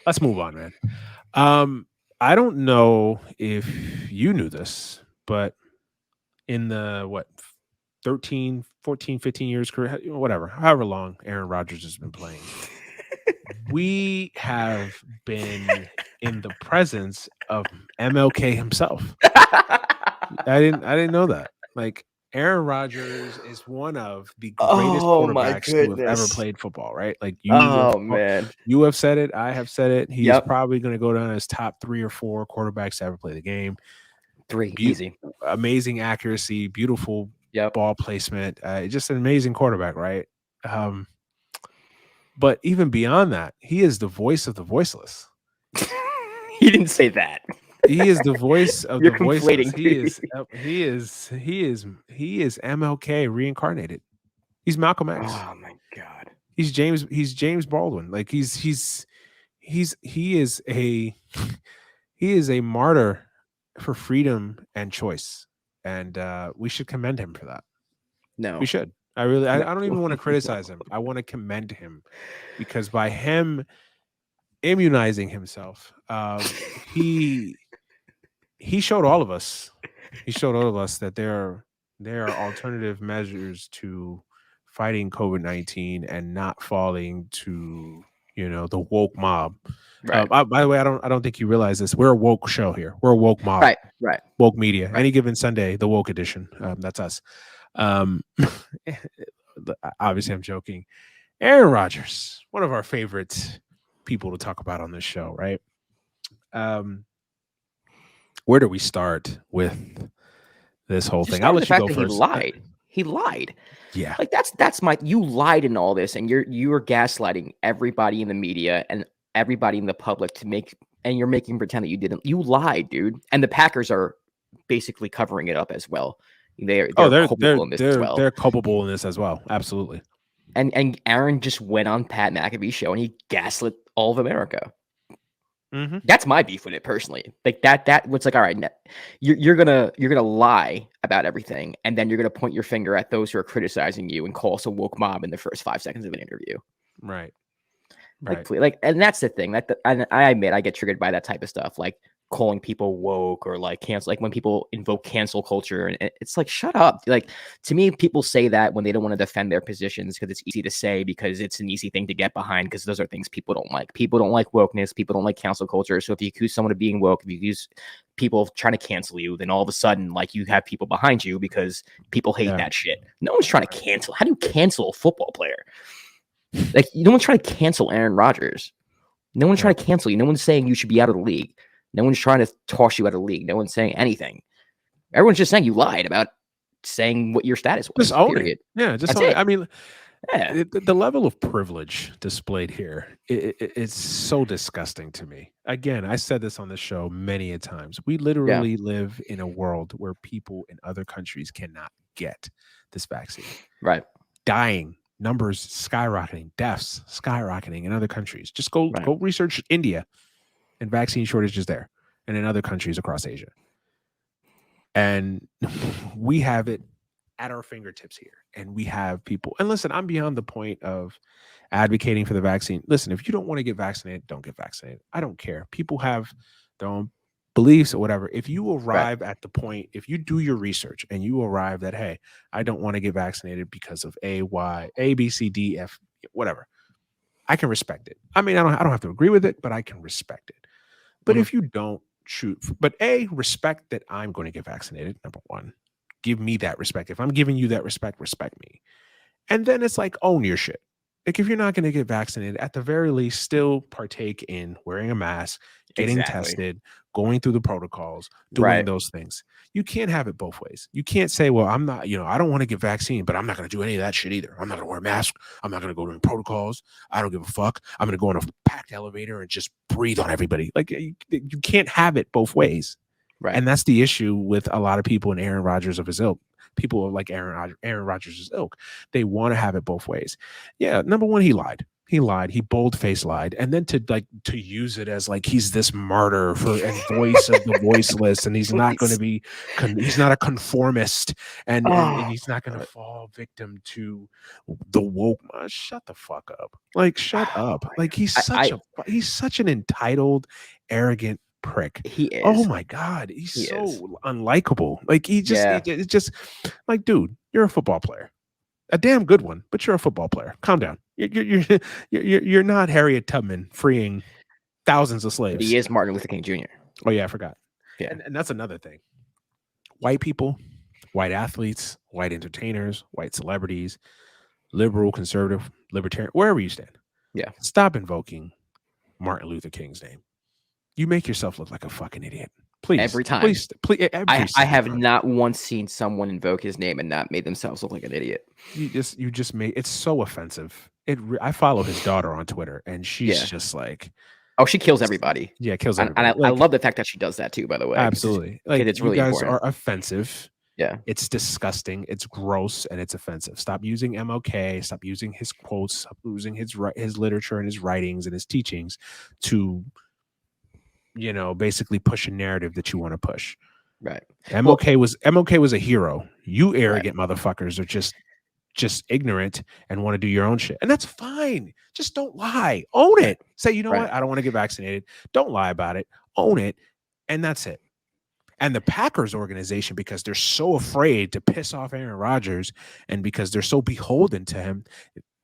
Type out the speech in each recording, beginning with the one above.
let's move on, man. I don't know if you knew this, but in the 13, 14, 15 years career, whatever, however long Aaron Rodgers has been playing, we have been in the presence of MLK himself. I didn't know that. Like Aaron Rodgers is one of the greatest Oh my quarterbacks to have ever goodness. played football, right? Like Oh man. you have said it, I have said it. He's Yep. probably going to go down as top 3 or 4 quarterbacks to ever play the game. Three. Beau Easy. Amazing accuracy, beautiful Yep. ball placement, just an amazing quarterback, right? Um, but even beyond that, he is the voice of the voiceless. He didn't say that. He is the voice of You're the voiceless. conflating He two. is he is MLK reincarnated. He's Malcolm X. Oh my god. He's James Baldwin. Like he is a he is a martyr for freedom and choice. And we should commend him for that. We No. should. I No. don't even want to criticize him. I want to commend him because by him immunizing himself, he showed all of us. He showed all of us that there are alternative measures to fighting COVID-19 and not falling to the woke mob. Right. By the way, I don't think you realize this. We're a woke show here. We're a woke mob, Right. Right. woke media. Right. Any given Sunday, the woke edition. That's us. Um, obviously, I'm joking. Aaron Rodgers, one of our favorite people to talk about on this show, right? Um, where do we start with this whole Just thing? I'll start with the let you fact go that he first. lied. He lied. Yeah. Like that's my you lied in all this, and you're gaslighting everybody in the media and everybody in the public and you're making pretend that you didn't. You lied, dude. And the Packers are basically covering it up as well. Oh, They're culpable in this as well. they're culpable in this as well. Absolutely. And Aaron just went on Pat McAfee's show and he gaslit all of America. Mm-hmm. That's my beef with it personally. Like that was like, all right, you're gonna lie about everything, and then you're gonna point your finger at those who are criticizing you and call us a woke mob in the first 5 seconds of an interview. Right. Like, Right. and that's the thing. And I admit I get triggered by that type of stuff, like calling people woke or like cancel. Like when people invoke cancel culture, and it's like, shut up. Like to me, people say that when they don't want to defend their positions because it's easy to say because it's an easy thing to get behind because those are things people don't like. People don't like wokeness. People don't like cancel culture. So if you accuse someone of being woke, if you accuse people trying to cancel you, then all of a sudden, like you have people behind you because people hate that shit. No one's trying to cancel. How do you cancel a football player? Like, no one's trying to cancel Aaron Rodgers. No one's trying to cancel you. No one's saying you should be out of the league. No one's trying to toss you out of the league. No one's saying anything. Everyone's just saying you lied about saying what your status was. Just own period. it. Yeah, just That's own it. it. I mean, Yeah. the level of privilege displayed here, it's so disgusting to me. Again, I said this on the show many a times. We literally live in a world where people in other countries cannot get this vaccine. Right. Dying numbers skyrocketing, deaths skyrocketing in other countries. Just go research India and vaccine shortages there and in other countries across Asia. And we have it at our fingertips here. And we have people. And listen, I'm beyond the point of advocating for the vaccine. Listen, if you don't want to get vaccinated, don't get vaccinated. I don't care. People have their own beliefs or whatever. If you arrive at the point, if you do your research and you arrive that, hey, I don't want to get vaccinated because of A, B, C, D, F, whatever, I can respect it. I mean, I don't have to agree with it, but I can respect it. But if you don't respect that I'm going to get vaccinated, number one, give me that respect. If I'm giving you that respect, respect me. And then it's like, own your shit. Like if you're not going to get vaccinated, at the very least, still partake in wearing a mask, getting tested, going through the protocols, doing those things. You can't have it both ways. You can't say, well, I'm not, I don't want to get vaccine, but I'm not going to do any of that shit either. I'm not going to wear a mask. I'm not going to go to protocols. I don't give a fuck. I'm going to go in a packed elevator and just breathe on everybody. Like you can't have it both ways. Right. And that's the issue with a lot of people in Aaron Rodgers of his ilk. People like Aaron Rodgers' ilk. They want to have it both ways. Yeah, number one, he lied. He lied. He bold-faced lied, and then to use it as like he's this martyr and voice of the voiceless, and he's not going to be, he's not a conformist, and he's not going to fall victim to the woke. Shut the fuck up! Like shut up! Like he's such an entitled, arrogant prick. He is. Oh my god, he's so unlikable. Like it's just like, dude, you're a football player. A damn good one, but you're a football player. Calm down. You're not Harriet Tubman freeing thousands of slaves. But he is Martin Luther King Jr. Oh yeah, I forgot. Yeah, and that's another thing. White people, white athletes, white entertainers, white celebrities, liberal, conservative, libertarian, wherever you stand. Yeah, stop invoking Martin Luther King's name. You make yourself look like a fucking idiot. Please, every time. Please, I have not once seen someone invoke his name and not made themselves look like an idiot. You just made it's so offensive. I follow his daughter on Twitter, and she's just like, oh, she kills everybody. Yeah, kills everybody. And I love the fact that she does that too. By the way, absolutely. Like it's really you guys important. are offensive. Yeah, it's disgusting. It's gross, and it's offensive. Stop using MLK. Stop using his quotes. Stop using his literature and his writings and his teachings to, basically push a narrative that you want to push. Right. MLK was a hero. You arrogant motherfuckers are just ignorant and want to do your own shit. And that's fine. Just don't lie. Own it. Say, you know what? I don't want to get vaccinated. Don't lie about it. Own it. And that's it. And the Packers organization, because they're so afraid to piss off Aaron Rodgers and because they're so beholden to him,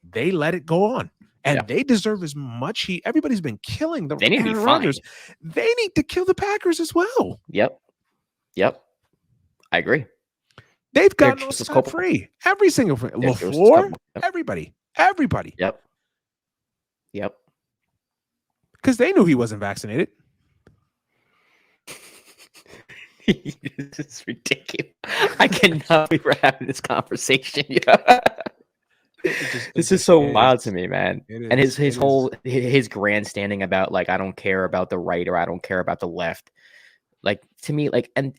they let it go on. And they deserve as much heat. Everybody's been killing the Aaron Rodgers. They need to kill the Packers as well. Yep. I agree. They've gotten no scot free. Every single LaFleur, everybody. Yep. Because they knew he wasn't vaccinated. This is ridiculous. I cannot believe we're having this conversation. This is so wild to me, man. And his grandstanding about like, I don't care about the right or I don't care about the left. Like, to me, like, and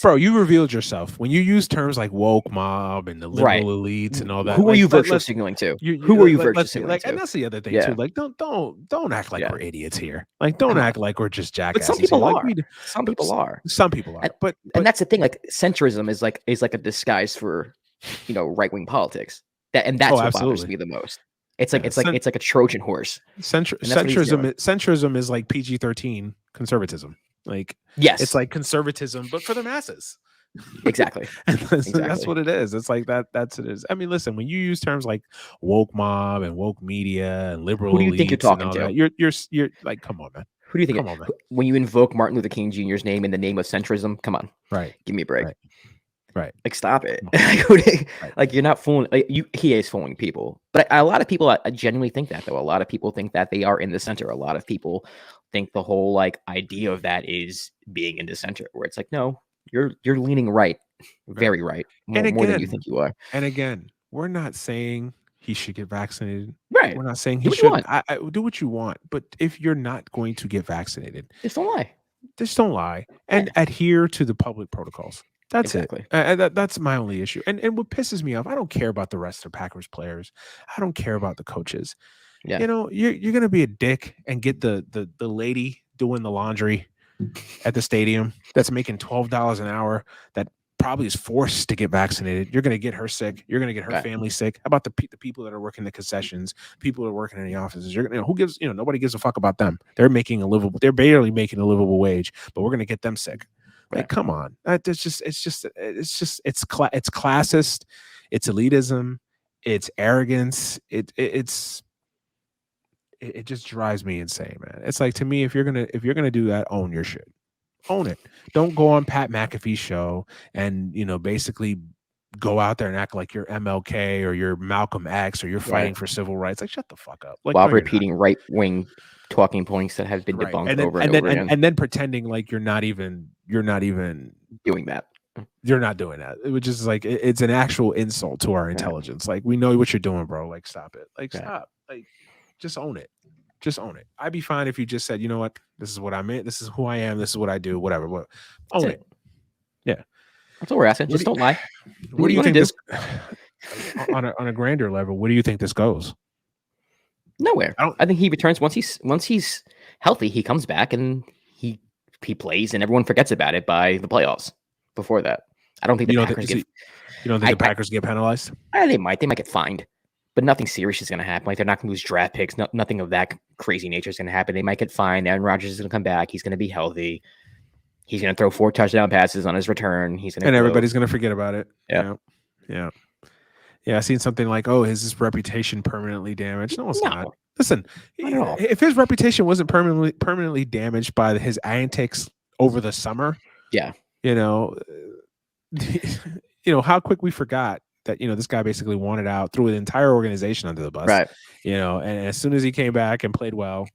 bro, you revealed yourself when you use terms like woke mob and the liberal elites and all that. Who are you virtue signaling to? Who are you virtue signaling to? And that's the other thing too. Like, don't act like we're idiots here. Like, don't act like we're just jackasses. But some people are. Like, some people are. Some people are. But that's the thing. Like, centrism is like a disguise for, right wing politics. That's what bothers me the most. It's like it's like a Trojan horse. Centrism is like PG-13 conservatism. Like, yes, it's like conservatism, but for the masses. Exactly. That's what it is. It's like that. That's it is. I mean, listen, when you use terms like woke mob and woke media and liberal, who do you think you're talking to? You're like, come on, man. Who do you think? Come on, man. When you invoke Martin Luther King Jr.'s name in the name of centrism, come on, right? Give me a break. Right. Like, stop it. Like, you're not fooling. Like, he is fooling people. But a lot of people I genuinely think that, though. A lot of people think that they are in the center. A lot of people think the whole like idea of that is being in the center, where it's like, no, you're leaning right, very right, more than you think you are. And again, we're not saying he should get vaccinated. Right. We're not saying he should. Do what you want. But if you're not going to get vaccinated, just don't lie. And adhere to the public protocols. That's exactly it. That's my only issue. And what pisses me off, I don't care about the rest of Packers players. I don't care about the coaches. Yeah. You're gonna be a dick and get the lady doing the laundry at the stadium that's making $12 an hour that probably is forced to get vaccinated. You're gonna get her sick. You're gonna get her family sick. How about the people that are working the concessions, people that are working in the offices? Who gives? Nobody gives a fuck about them. They're barely making a livable wage, but we're gonna get them sick. Like, come on. It's classist, it's elitism, it's arrogance. It just drives me insane, man. It's like, to me, if you're gonna do that, own your shit. Own it. Don't go on Pat McAfee's show and basically go out there and act like you're MLK or you're Malcolm X or you're fighting for civil rights. Like, shut the fuck up. Like, while repeating right wing talking points that have been debunked over and over again, and then pretending like you're not even doing that. You're not doing that, which is like, it's an actual insult to our intelligence. Like, we know what you're doing, bro. Like, stop it. Like, stop. Like, just own it. Just own it. I'd be fine if you just said, you know what, this is what I meant. This is who I am. This is what I do. Whatever. But own it. Yeah. That's what we're asking. Just don't lie. What do you think this on a grander level? What do you think this goes? Nowhere. I think he returns once he's healthy. He comes back and he plays, and everyone forgets about it by the playoffs. Before that, I don't think the Packers get. You don't think the Packers get penalized? They might get fined, but nothing serious is going to happen. Like, they're not going to lose draft picks. Nothing of that crazy nature is going to happen. They might get fined. Aaron Rodgers is going to come back. He's going to be healthy. He's going to throw 4 touchdown passes on his return. Everybody's going to forget about it. Yeah. I seen something like, "Oh, is his reputation permanently damaged?" No, it's not. Listen, not at all. If his reputation wasn't permanently damaged by his antics over the summer, how quick we forgot that this guy basically wanted out, threw the entire organization under the bus, right? And as soon as he came back and played well,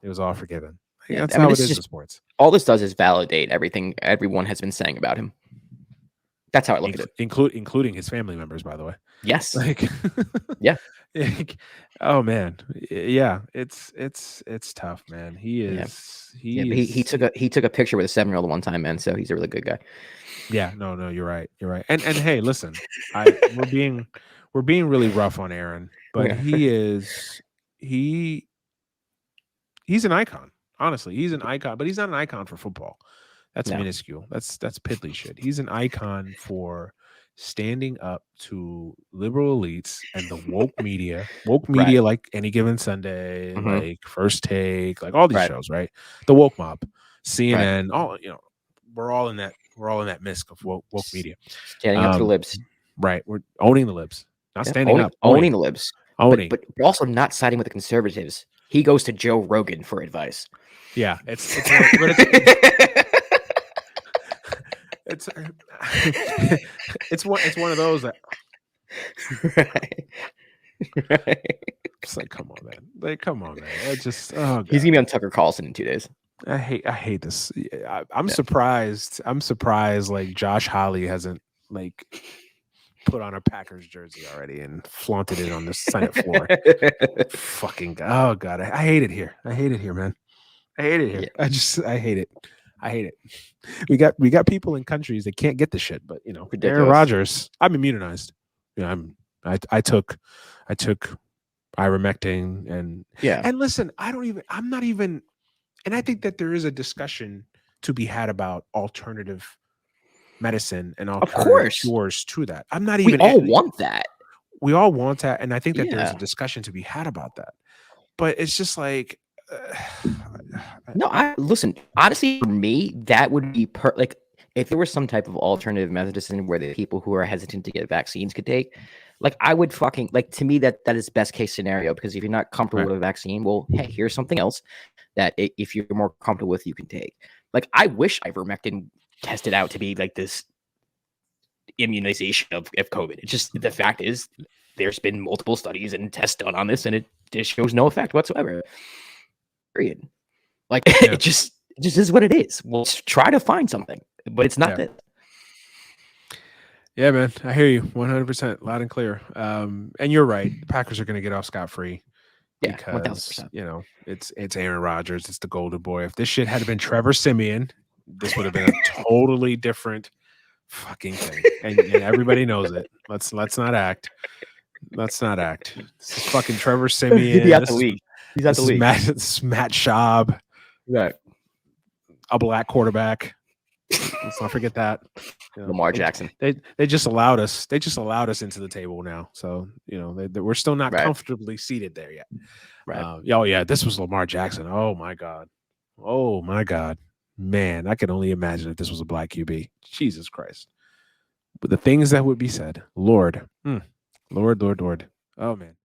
it was all forgiven. That's how it is in sports. All this does is validate everything everyone has been saying about him. That's how I look at it, including his family members, by the way. Yes. Yeah. Oh man, yeah. It's tough, man. He is. He took a picture with a 7-year-old one time, man. So he's a really good guy. Yeah. No. You're right. And hey, listen, we're being really rough on Aaron, but he's an icon. Honestly, he's an icon, but he's not an icon for football. That's minuscule. That's piddly shit. He's an icon for standing up to liberal elites and the woke media, right. Like Any Given Sunday, like First Take, like all these shows, right? The woke mob, CNN, all we're all in that mist of woke media. Standing up to the libs. Right. We're owning the libs. Not standing up. Owning the libs. Owning. But also not siding with the conservatives. He goes to Joe Rogan for advice. Yeah. It's one of those that right. It's like, come on, man. He's gonna be on Tucker Carlson in 2 days. I hate this. I'm surprised. Like Josh Hawley hasn't like put on a Packers jersey already and flaunted it on the Senate floor. Fucking God. Oh God. I hate it here. Man. I hate it here. Yeah. I hate it. We got people in countries that can't get the shit, but ridiculous. Aaron Rodgers, I'm immunized. I took ivermectin and listen, I'm not even, and I think that there is a discussion to be had about alternative medicine and alternative cures to that. I'm not even. We all want that. We all want that, and I think that there's a discussion to be had about that. But it's just like. No, listen. Honestly, for me, that would be like if there was some type of alternative medicine where the people who are hesitant to get vaccines could take. Like, I would fucking like, to me, that is best case scenario, because if you're not comfortable with a vaccine, well, hey, here's something else that if you're more comfortable with, you can take. Like, I wish ivermectin tested out to be like this immunization of COVID. It's just, the fact is, there's been multiple studies and tests done on this, and it just shows no effect whatsoever. Period. Like, it just is what it is. We'll try to find something, but it's not that. Yeah, man, I hear you 100%, loud and clear. And you're right. The Packers are going to get off scot-free. Yeah, because 1000%. It's Aaron Rodgers. It's the golden boy. If this shit had been Trevor Siemian, this would have been a totally different fucking thing. And everybody knows it. Let's not act. This is fucking Trevor Siemian. He's out the league. This is Matt Schaub. Right. A black quarterback. Let's not forget that. Lamar Jackson. They just allowed us. They just allowed us into the table now. So we're still not comfortably seated there yet. Right. This was Lamar Jackson. Oh my God. Man, I can only imagine if this was a black QB. Jesus Christ. But the things that would be said, Lord. Oh man.